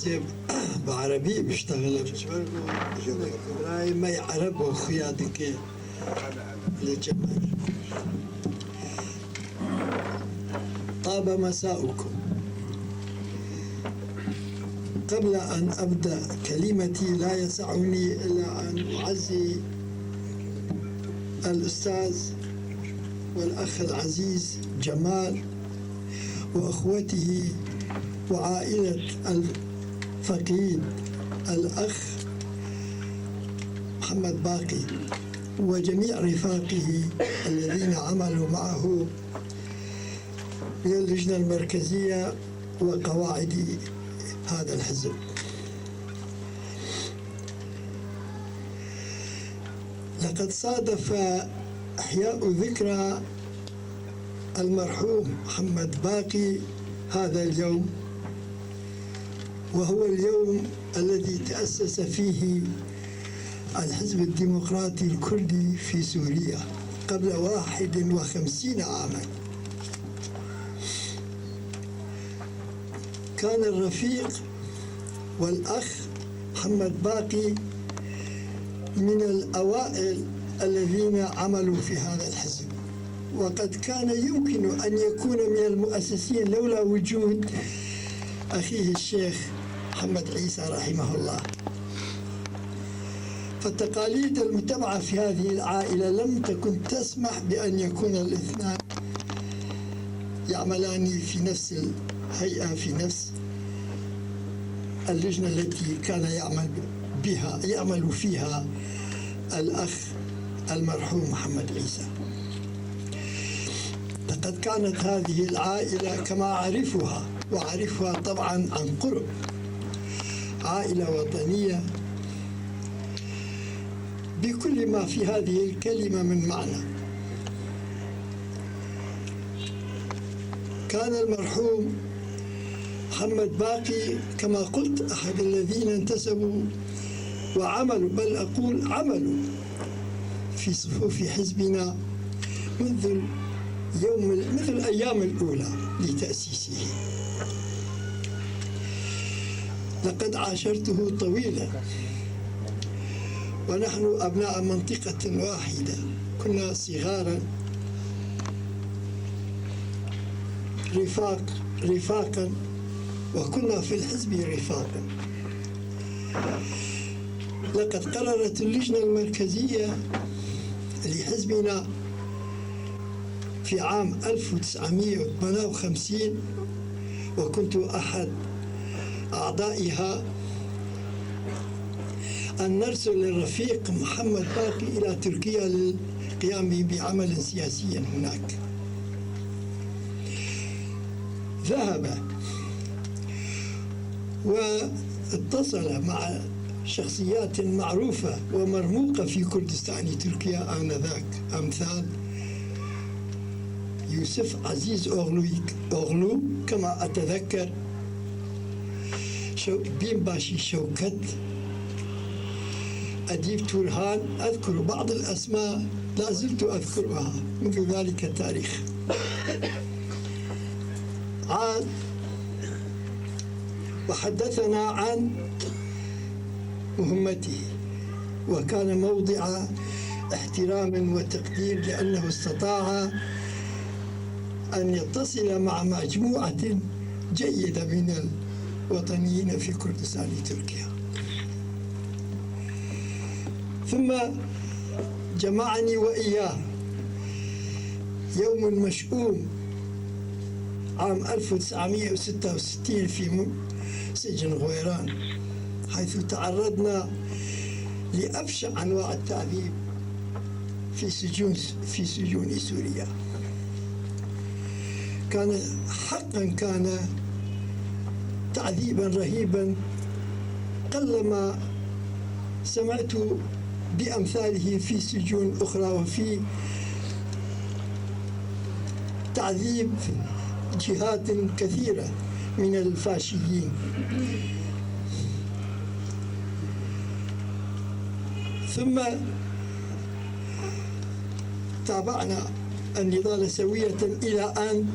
حسب بعربي بيشتغل براي ما يعرب وخيادك للجمال. طاب مساؤكم. قبل أن أبدأ كلمتي لا يسعني إلا أن أعزي الأستاذ والأخ العزيز جمال وأخوته وعائلة الفقيد الأخ محمد باقي وجميع رفاقه الذين عملوا معه من اللجنة المركزية وقواعد هذا الحزب. لقد صادف إحياء ذكرى المرحوم محمد باقي هذا اليوم، وهو اليوم الذي تأسس فيه الحزب الديمقراطي الكردي في سوريا قبل 51 عاما. كان الرفيق والأخ محمد باقي من الأوائل الذين عملوا في هذا الحزب، وقد كان يمكن أن يكون من المؤسسين لولا وجود أخيه الشيخ محمد عيسى رحمه الله. فالتقاليد المتبعة في هذه العائلة لم تكن تسمح بأن يكون الاثنان يعملان في نفس الهيئة، في نفس اللجنة التي كان يعمل فيها الأخ المرحوم محمد عيسى. لقد كانت هذه العائلة كما أعرفها وأعرفها طبعا عن قرب عائلة وطنية بكل ما في هذه الكلمة من معنى. كان المرحوم محمد باقي كما قلت أحد الذين انتسبوا وعملوا، بل أقول عملوا في صفوف حزبنا منذ الأيام الأولى لتأسيسه. لقد عاشرته طويلا ونحن أبناء منطقة واحدة، كنا صغارا رفاقا وكنا في الحزب رفاقا. لقد قررت اللجنة المركزية لحزبنا في عام 1958 وكنت أحد أعضائها أن نرسل الرفيق محمد باقي إلى تركيا للقيام بعمل سياسي هناك. ذهب واتصل مع شخصيات معروفة ومرموقة في كردستان تركيا آنذاك، أمثال يوسف عزيز أغلو كما أتذكر، بين باشي شوكت، أديب تورهان. أذكر بعض الأسماء لا زلت أذكرها منذ ذلك التاريخ. عاد وحدثنا عن مهمته، وكان موضع احترام وتقدير لأنه استطاع أن يتصل مع مجموعة جيدة من الوطنيين في كردستان تركيا. ثم جمعني وإياه يوم مشؤوم عام 1966 في سجن غويران، حيث تعرضنا لأبشع أنواع التعذيب في سجون سوريا. كان تعذيبا رهيبا قلما سمعت بأمثاله في سجون أخرى، وفي تعذيب جهات كثيرة من الفاشيين. ثم تابعنا النضال سوية إلى أن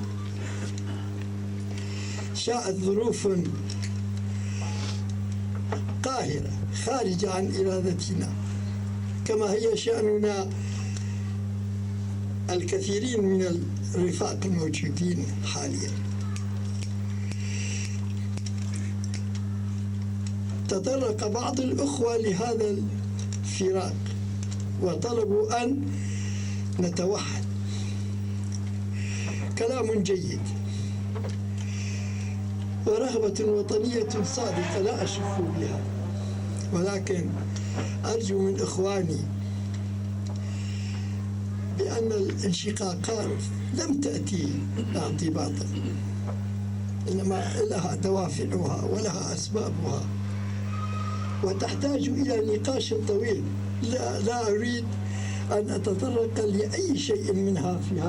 شاءت ظروف قاهرة خارجة عن إرادتنا، كما هي شأننا الكثيرين من الرفاق الموجودين حاليا. تطرق بعض الأخوة لهذا الفراق وطلبوا أن نتوحد. كلام جيد ورغبة وطنية صادقة لا أشك بها، ولكن أرجو من إخواني بأن الانشقاقات لم تأتي اعتباطا، إنما لها دوافعها ولها أسبابها وتحتاج إلى نقاش طويل. لا أريد أن أتطرق لأي شيء منها في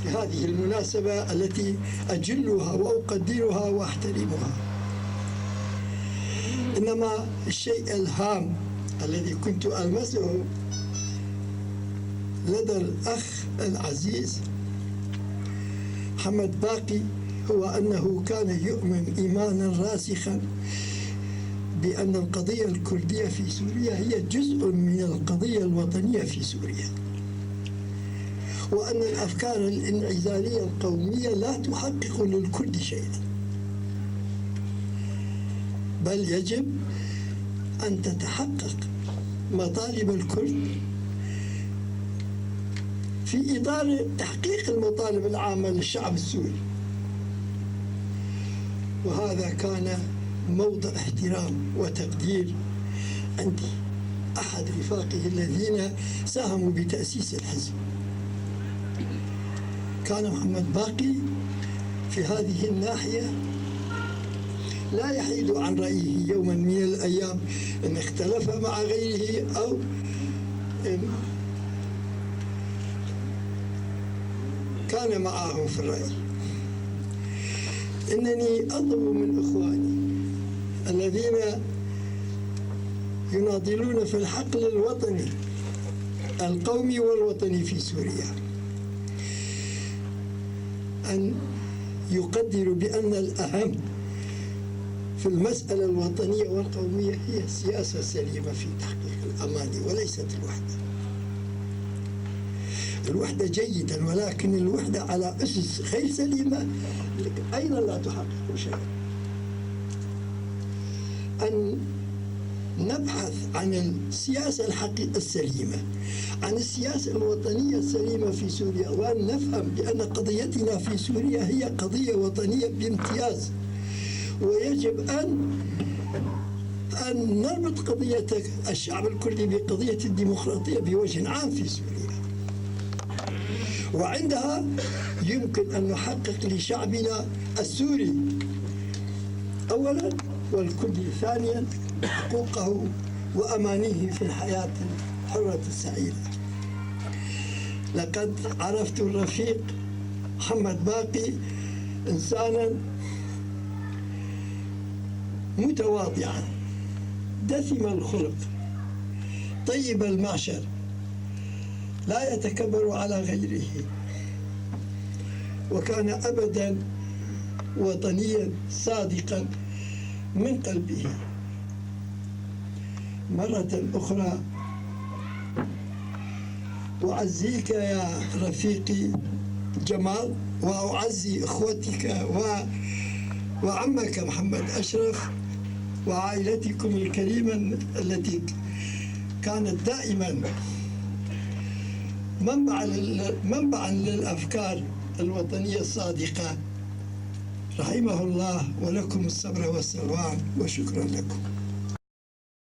هذه المناسبة التي أجلها وأقدرها وأحترمها. إنما الشيء الهام الذي كنت ألمسه لدى الأخ العزيز محمد باقي هو أنه كان يؤمن إيمانا راسخا بأن القضية الكردية في سوريا هي جزء من القضية الوطنية في سوريا، وأن الأفكار الانعزالية القومية لا تحقق للكرد شيئا، بل يجب أن تتحقق مطالب الكرد في إطار تحقيق المطالب العامة للشعب السوري. وهذا كان موضع احترام وتقدير عند أحد رفاقه الذين ساهموا بتأسيس الحزب. كان محمد باقي في هذه الناحية لا يحيد عن رأيه يوما من الأيام، إن اختلف مع غيره أو إن كان معه في الرأي. إنني أطلب من إخواني الذين يناضلون في الحقل الوطني القومي والوطني في سوريا أن يقدروا بأن الأهم في المسألة الوطنية والقومية هي السياسة السليمة في تحقيق الأمان وليست الوحدة. الوحدة جيدة، ولكن الوحدة على أسس غير سليمة أيضا لا تحقق شيئا. أن نبحث عن السياسة السليمة، عن السياسة الوطنية السليمة في سوريا، وأن نفهم بأن قضيتنا في سوريا هي قضية وطنية بامتياز، ويجب أن نربط قضية الشعب الكردي بقضية الديمقراطية بوجه عام في سوريا، وعندها يمكن أن نحقق لشعبنا السوري أولا والكردي ثانيا حقوقه وأمانيه في الحياة الحرة السعيدة. لقد عرفت الرفيق محمد باقي إنسانا متواضعا دسم الخلق طيب المعشر، لا يتكبر على غيره، وكان أبدا وطنيا صادقا من قلبه. مرة أخرى أعزيك يا رفيقي جمال، وأعزي إخوتك وعمك محمد أشرف وعائلتكم الكريمة التي كانت دائما منبعا للأفكار الوطنية الصادقة. رحمه الله، ولكم الصبر والسلوان، وشكرا لكم.